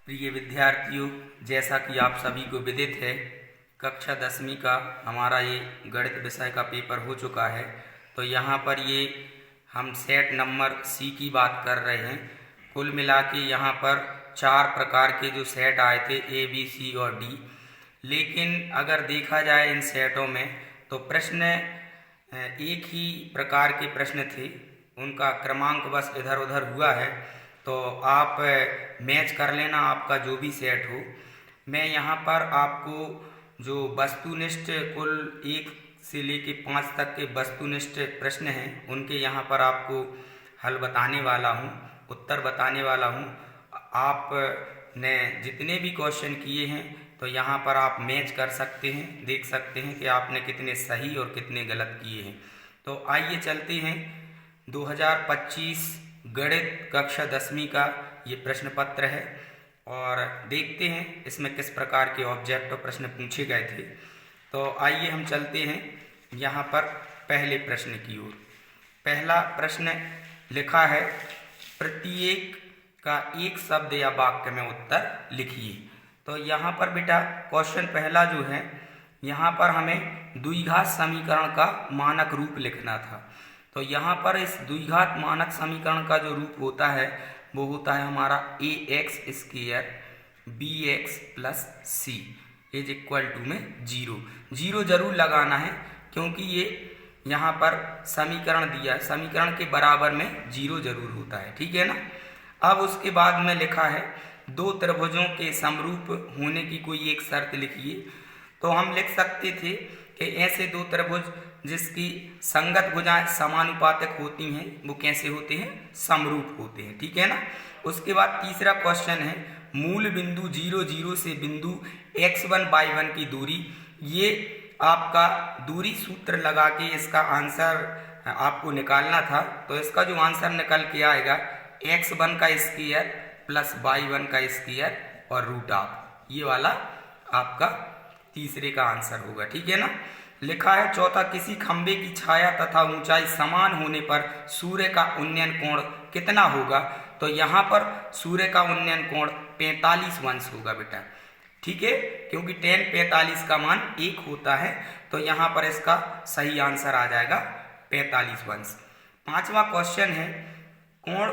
प्रिय विद्यार्थियों, जैसा कि आप सभी को विदित है, कक्षा 10वीं का हमारा ये गणित विषय का पेपर हो चुका है। तो यहाँ पर ये हम सेट नंबर सी की बात कर रहे हैं। कुल मिला के यहाँ पर 4 प्रकार के जो सेट आए थे, ए, बी, सी और डी। लेकिन अगर देखा जाए इन सेटों में तो प्रश्न एक ही प्रकार के प्रश्न थे, उनका क्रमांक बस इधर उधर हुआ है। तो आप मैच कर लेना आपका जो भी सेट हो। मैं यहाँ पर आपको जो वस्तुनिष्ठ कुल 1 से लेके 5 तक के वस्तुनिष्ठ प्रश्न हैं, उनके यहाँ पर आपको हल बताने वाला हूँ, उत्तर बताने वाला हूँ। आपने जितने भी क्वेश्चन किए हैं तो यहाँ पर आप मैच कर सकते हैं, देख सकते हैं कि आपने कितने सही और कितने गलत किए हैं। तो आइए चलते हैं 2025 गणित कक्षा 10वीं का ये प्रश्न पत्र है और देखते हैं इसमें किस प्रकार के ऑब्जेक्ट और प्रश्न पूछे गए थे। तो आइए हम चलते हैं यहाँ पर पहले प्रश्न की ओर। पहला प्रश्न लिखा है, प्रत्येक का एक शब्द या वाक्य में उत्तर लिखिए। तो यहाँ पर बेटा क्वेश्चन पहला जो है, यहाँ पर हमें द्विघात समीकरण का मानक रूप लिखना था। तो यहाँ पर इस द्विघात मानक समीकरण का जो रूप होता है वो होता है हमारा ax² bx + c = में 0 जरूर लगाना है, क्योंकि ये यहाँ पर समीकरण दिया है, समीकरण के बराबर में 0 जरूर होता है, ठीक है ना। अब उसके बाद में लिखा है, 2 त्रिभुजों के समरूप होने की कोई एक शर्त लिखिए। तो हम लिख सकते थे कि ऐसे 2 त्रिभुज जिसकी संगत भुजाएं समानुपातिक होती हैं वो कैसे होते हैं, समरूप होते हैं, ठीक है ना। उसके बाद तीसरा क्वेश्चन है, मूल बिंदु 0, 0 से बिंदु x1, y1 की दूरी। ये आपका दूरी सूत्र लगा के इसका आंसर आपको निकालना था। तो इसका जो आंसर निकल के आएगा, x1 का स्क्वायर प्लस y1 का स्क्वायर और √, ये वाला आपका तीसरे का आंसर होगा, ठीक है ना। लिखा है चौथा, किसी खंबे की छाया तथा ऊंचाई समान होने पर सूर्य का उन्नयन कोण कितना होगा। तो यहाँ पर सूर्य का उन्नयन कोण 45° होगा बेटा, ठीक है, क्योंकि tan 45 का मान 1 होता है। तो यहाँ पर इसका सही आंसर आ जाएगा 45°। पांचवा क्वेश्चन है, कोण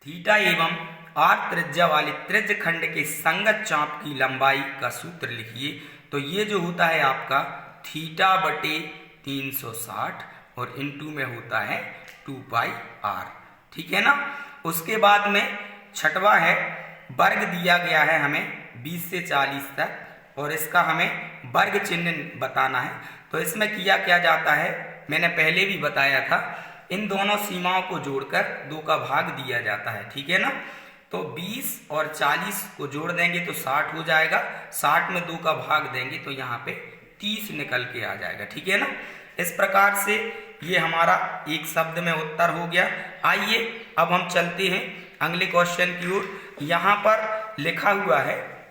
थीटा एवं r त्रिज्या वाले त्रिज्य खंड के संगत चाप की लंबाई का सूत्र लिखिए। तो ये जो होता है आपका θ/360 और इनटू में होता है 2πr, ठीक है ना। उसके बाद में छठवा है, वर्ग दिया गया है हमें 20 से 40 तक और इसका हमें वर्ग चिन्ह बताना है। तो इसमें किया क्या जाता है, मैंने पहले भी बताया था, इन दोनों सीमाओं को जोड़कर 2 का भाग दिया जाता है, ठीक है ना। तो 20 और 40 को जोड़ देंगे तो 60 हो जाएगा, 60 में 2 का भाग देंगे तो यहाँ पे 30 निकल के आ जाएगा, ठीक है ना। इस प्रकार से ये हमारा एक शब्द में उत्तर हो गया। आइए अब हम चलते हैं अगले क्वेश्चन की ओर। यहाँ पर लिखा हुआ है,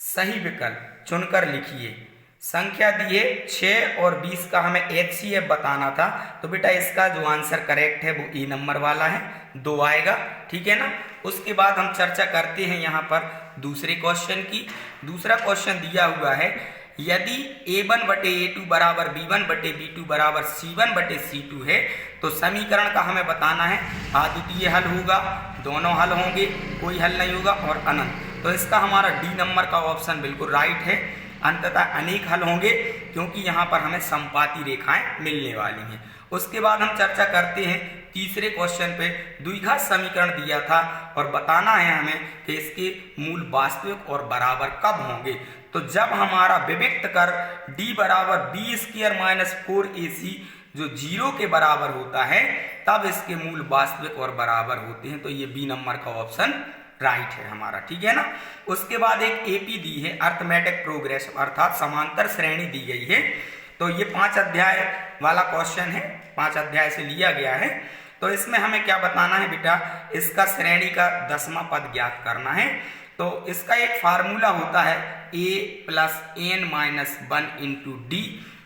सही विकल्प चुनकर लिखिए। संख्या दी है 6 और 20 का हमें HCF बताना था। तो बेटा इसका जो आंसर करेक्ट है वो ए नंबर वाला है, 2 आएगा, ठीक है ना। उसके बाद हम चर्चा करते हैं यहाँ पर दूसरे क्वेश्चन की। दूसरा क्वेश्चन दिया हुआ है, यदि a1/a2 बराबर b1/b2 बराबर c1/c2 है तो समीकरण का हमें बताना है। अद्वितीय हल होगा, दोनों हल होंगे, कोई हल नहीं होगा और अनंत। तो इसका हमारा डी नंबर का ऑप्शन बिल्कुल राइट है। अंततः अनेक हल होंगे, क्योंकि यहाँ पर हमें समपाती रेखाएं मिलने वाली हैं। उसके बाद हम चर्चा करते हैं तीसरे क्वेश्चन पे। द्विघात समीकरण दिया था और बताना है हमें कि इसके मूल वास्तविक और बराबर कब होंगे। तो जब हमारा विविक्त कर d बराबर b² - 4ac जो 0 के बराबर होता है, तब इसके मूल वास्तविक और बराबर होते हैं। तो ये बी नंबर का ऑप्शन राइट है हमारा, ठीक है ना। उसके बाद एक एपी दी है, अर्थमेटिक प्रोग्रेस, अर्थात समांतर श्रेणी दी गई है। तो ये 5 अध्याय वाला क्वेश्चन है, 5 अध्याय से लिया गया है। तो इसमें हमें क्या बताना है बेटा, इसका श्रेणी का 10वां पद ज्ञात करना है। तो इसका एक फार्मूला होता है a + n - 1 × d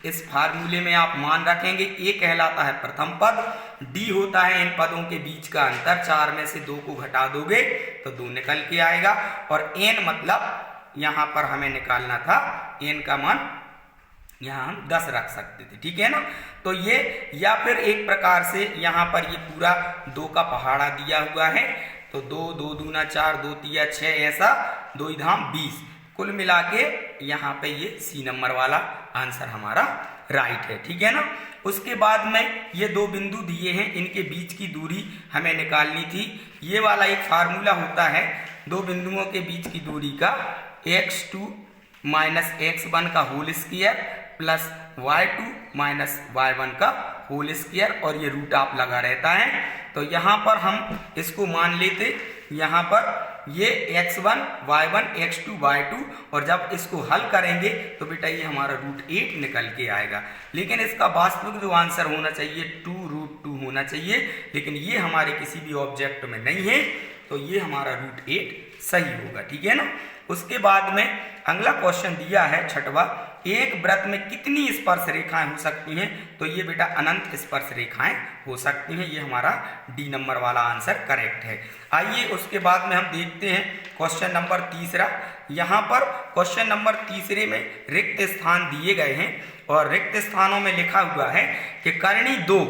इस फार्मूले में आप मान रखेंगे ए कहलाता है प्रथम पद, डी होता है इन पदों के बीच का अंतर, 4 में से 2 को घटा दोगे तो 2 निकल के आएगा, और एन मतलब यहाँ पर हमें निकालना था एन का मान यहाँ हम 10 रख सकते थे, ठीक है ना। तो ये या फिर एक प्रकार से यहाँ पर ये पूरा 2 का पहाड़ा दिया हुआ है, तो 2 2 दूना 4 2 तिया 6 ऐसा 2 धाम 20, कुल मिला के यहाँ पे ये सी नंबर वाला आंसर हमारा राइट है, ठीक है ना। उसके बाद में ये 2 बिंदु दिए हैं, इनके बीच की दूरी हमें निकालनी थी। ये वाला एक फार्मूला होता है 2 बिंदुओं के बीच की दूरी का, x2 माइनस x1 का whole square plus y2 minus y1 का होल स्क्वायर, और ये रूट आप लगा रहता है। तो यहाँ पर हम इसको मान लेते, यहाँ पर ये x1 y1 x2 y2, और जब इसको हल करेंगे तो बेटा ये हमारा √8 निकल के आएगा। लेकिन इसका वास्तविक जो आंसर होना चाहिए 2√2 होना चाहिए, लेकिन ये हमारे किसी भी ऑब्जेक्ट में नहीं है, तो ये हमारा √8 सही होगा, ठीक है ना। उसके बाद में अगला क्वेश्चन दिया है छठवा, एक वृत्त में कितनी स्पर्श रेखाएं हो सकती हैं? तो ये बेटा अनंत स्पर्श रेखाएं हो सकती हैं, ये हमारा डी नंबर वाला आंसर करेक्ट है। आइए उसके बाद में हम देखते हैं क्वेश्चन नंबर तीसरा। यहाँ पर क्वेश्चन नंबर तीसरे में रिक्त स्थान दिए गए हैं, और रिक्त स्थानों में लिखा हुआ है कि करणी 2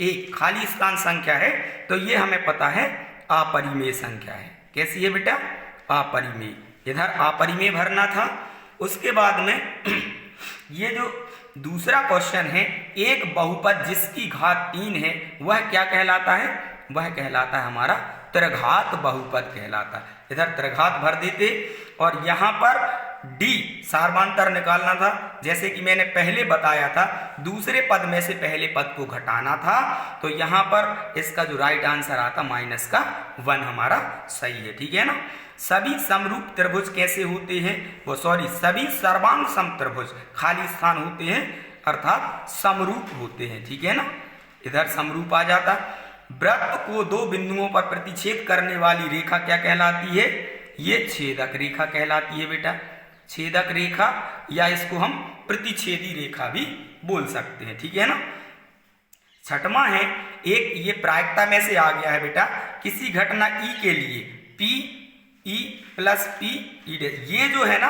एक खाली स्थान संख्या है, तो ये हमें पता है अपरिमेय संख्या है। कैसी है बेटा? अपरिमेय, इधर अपरिमेय भरना था। उसके बाद में ये जो दूसरा क्वेश्चन है, एक बहुपद जिसकी घात 3 है वह क्या कहलाता है? वह कहलाता है हमारा त्रिघात बहुपद कहलाता है। इधर त्रिघात भर देते, और यहाँ पर डी सार्वधातुक निकालना था, जैसे कि मैंने पहले बताया था दूसरे पद में से पहले पद को घटाना था, तो यहाँ पर इसका जो राइट आंसर आता -1 हमारा सही है, ठीक है ना। सभी समरूप त्रिभुज कैसे होते हैं? सभी सर्वांग सम त्रिभुज खाली स्थान होते हैं, अर्थात समरूप होते हैं, ठीक है ना। इधर समरूप आ जाता। वृत्त को 2 बिंदुओं पर प्रतिच्छेद करने वाली रेखा क्या कहलाती है? ये छेदक रेखा कहलाती है बेटा, छेदक रेखा, या इसको हम प्रतिच्छेदी रेखा भी बोल सकते हैं, ठीक है ना। छठवां है, एक ये प्रायिकता में से आ गया है बेटा, किसी घटना ई के लिए P E plus P E, ये जो है ना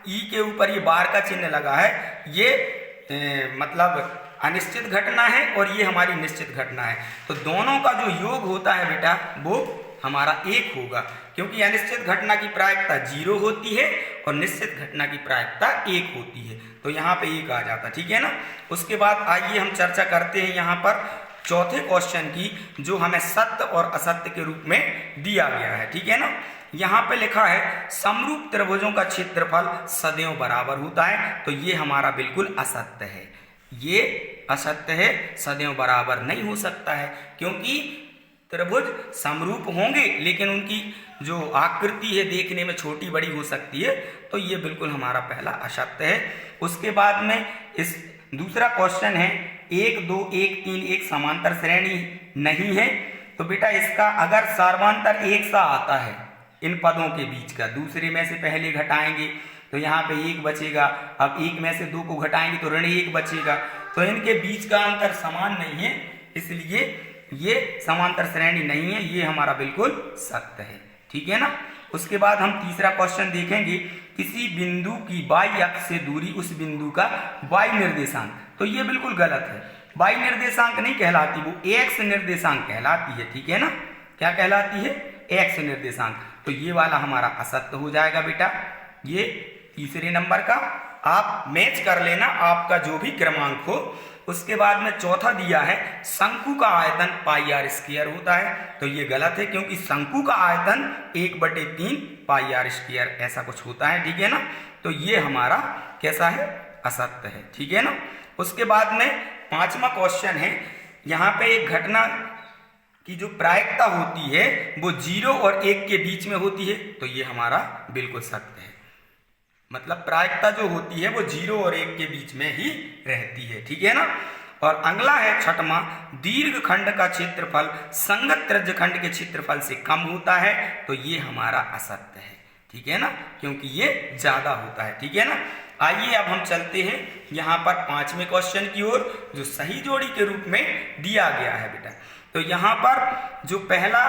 ई के ऊपर ये बार का चिन्ह लगा है, ये मतलब अनिश्चित घटना है और ये हमारी निश्चित घटना है, तो दोनों का जो योग होता है बेटा वो हमारा 1 होगा, क्योंकि अनिश्चित घटना की प्रायिकता 0 होती है और निश्चित घटना की प्रायिकता 1 होती है, तो यहाँ पे 1 आ जाता, ठीक है ना। उसके बाद आइए हम चर्चा करते हैं यहाँ पर चौथे क्वेश्चन की, जो हमें सत्य और असत्य के रूप में दिया गया है, ठीक है ना। यहाँ पे लिखा है समरूप त्रिभुजों का क्षेत्रफल सदैव बराबर होता है, तो ये हमारा बिल्कुल असत्य है, ये असत्य है, सदैव बराबर नहीं हो सकता है, क्योंकि त्रिभुज समरूप होंगे लेकिन उनकी जो आकृति है देखने में छोटी बड़ी हो सकती है, तो ये बिल्कुल हमारा पहला असत्य है। उसके बाद में इस दूसरा क्वेश्चन है 1 2 1 3 एक समांतर श्रेणी नहीं है, तो बेटा इसका अगर सर्वांतर एक सा आता है इन पदों के बीच का, दूसरे में से पहले घटाएंगे तो यहाँ पे 1 बचेगा, अब 1 में से 2 को घटाएंगे तो ऋण 1 बचेगा, तो इनके बीच का अंतर समान नहीं है, इसलिए ये समांतर श्रेणी नहीं है, ये हमारा बिल्कुल सत्य है, ठीक है ना। उसके बाद हम तीसरा क्वेश्चन देखेंगे, किसी बिंदु की y अक्ष से दूरी उस बिंदु का y निर्देशांक, तो ये बिल्कुल गलत है, y निर्देशांक नहीं कहलाती, वो x निर्देशांक कहलाती है, ठीक है ना। क्या कहलाती है? x निर्देशांक, तो ये वाला हमारा असत्य हो जाएगा बेटा, ये तीसरे नंबर का आप मैच कर लेना, आपका जो भी क्रमांक हो। उसके बाद में चौथा दिया है शंकु का आयतन πr² होता है, तो ये गलत है, क्योंकि शंकु का आयतन 1/3 πr² ऐसा कुछ होता है, ठीक है ना, तो ये हमारा कैसा है? असत्य है, ठीक है ना। उसके बाद में पांचवा क्वेश्चन है, यहाँ पे एक घटना की जो प्रायिकता होती है वो 0 और 1 के बीच में होती है, तो ये हमारा बिल्कुल सत्य है, मतलब प्रायिकता जो होती है वो 0 और 1 के बीच में ही रहती है, ठीक है ना। और अगला है छठवां, दीर्घ खंड का क्षेत्रफल संगत त्रिज्य खंड के क्षेत्रफल से कम होता है, तो ये हमारा असत्य है, ठीक है ना, क्योंकि ये ज़्यादा होता है। ठीक है ना, आइए अब हम चलते हैं यहाँ पर 5वें क्वेश्चन की ओर, जो सही जोड़ी के रूप में दिया गया है बेटा। तो यहाँ पर जो पहला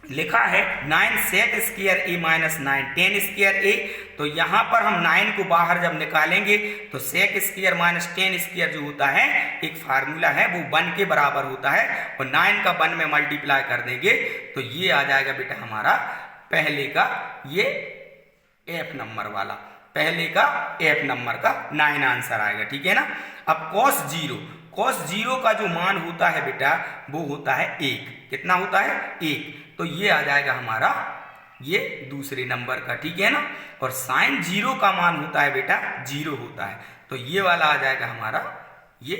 लिखा है 9 sec square a minus 9 10 square a, तो यहाँ पर हम 9 को बाहर जब निकालेंगे तो sec स्क्वायर माइनस 10 स्क्वायर जो होता है एक फार्मूला है, वो 1 के बराबर होता है, और 9 का 1 में मल्टीप्लाई कर देंगे तो ये आ जाएगा बेटा हमारा पहले का ये F नंबर वाला, पहले का F नंबर का 9 आंसर आएगा। ठीक है ना, अब cos 0 का जो मान होता है बेटा वो होता है 1। कितना होता है? 1। तो ये आ जाएगा हमारा ये दूसरे नंबर का। ठीक है ना, और sin 0 का मान होता है बेटा 0 होता है, तो ये वाला आ जाएगा हमारा ये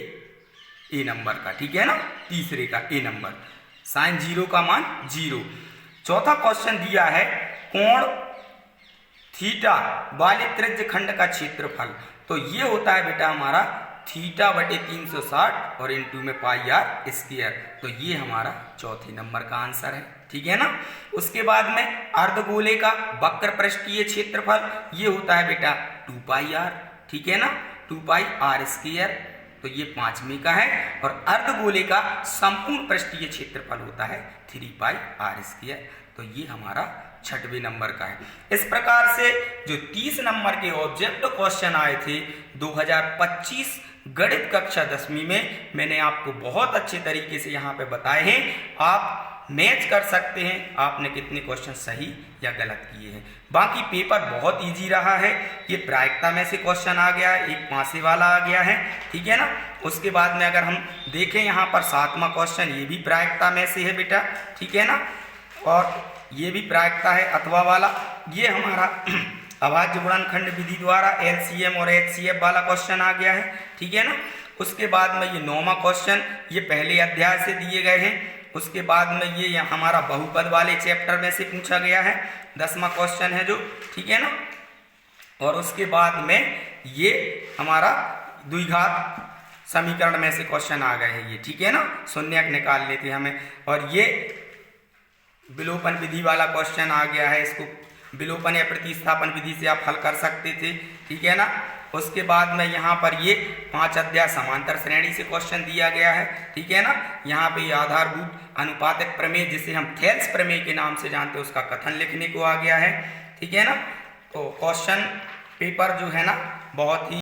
A नंबर का। ठीक है ना, तीसरे का A नंबर, sin 0 का मान 0। चौथा क्वेश्चन दिया है कोण थीटा वाले त्रिज्य खंड का क्षेत्रफल, तो ये होता है बेटा हमारा थीटा बटे 360 और इनटू में पाई आर स्क्वायर, तो ये हमारा चौथे नंबर का आंसर है। ठीक है ना, उसके बाद में अर्धगोले का वक्र पृष्ठीय क्षेत्रफल ये होता है बेटा 2 पाई आर। ठीक है ना, 2 पाई आर स्क्वायर, तो ये 5वें का है, और अर्धगोले का संपूर्ण पृष्ठीय क्षेत्रफल होता है 3 पाई आर स्क्वायर, तो ये हमारा 6वें नंबर का है। इस प्रकार से जो 30 नंबर के ऑब्जेक्टिव क्वेश्चन आए थे 2025 गणित कक्षा 10वीं में, मैंने आपको बहुत अच्छे तरीके से यहाँ पे बताए हैं। आप मैच कर सकते हैं आपने कितने क्वेश्चन सही या गलत किए हैं। बाकी पेपर बहुत इजी रहा है, ये प्रायिकता में से क्वेश्चन आ गया है, एक पासे वाला आ गया है। ठीक है ना, उसके बाद में अगर हम देखें यहाँ पर 7वां क्वेश्चन, ये भी प्रायिकता में से है बेटा। ठीक है ना, और ये भी प्रायिकता है अथवा वाला, ये हमारा अभाज्य गुणनखंड विधि द्वारा LCM और HCF वाला क्वेश्चन आ गया है। ठीक है ना, उसके बाद में ये 9वां क्वेश्चन ये पहले अध्याय से दिए गए हैं। उसके बाद में ये हमारा बहुपद वाले चैप्टर में से पूछा गया है, 10वां क्वेश्चन है जो। ठीक है ना, और उसके बाद में ये हमारा द्विघात समीकरण में से क्वेश्चन आ गए हैं ये। ठीक है ना, शून्यक निकालने थे हमें, और ये विलोपन विधि वाला क्वेश्चन आ गया है, इसको विलोपन या प्रतिस्थापन विधि से आप हल कर सकते थे। ठीक है ना, उसके बाद में यहाँ पर ये 5 अध्याय समांतर श्रेणी से क्वेश्चन दिया गया है। ठीक है ना, यहाँ पे ये आधारभूत अनुपातक प्रमेय जिसे हम थेल्स प्रमेय के नाम से जानते हैं उसका कथन लिखने को आ गया है। ठीक है ना, तो क्वेश्चन पेपर जो है ना बहुत ही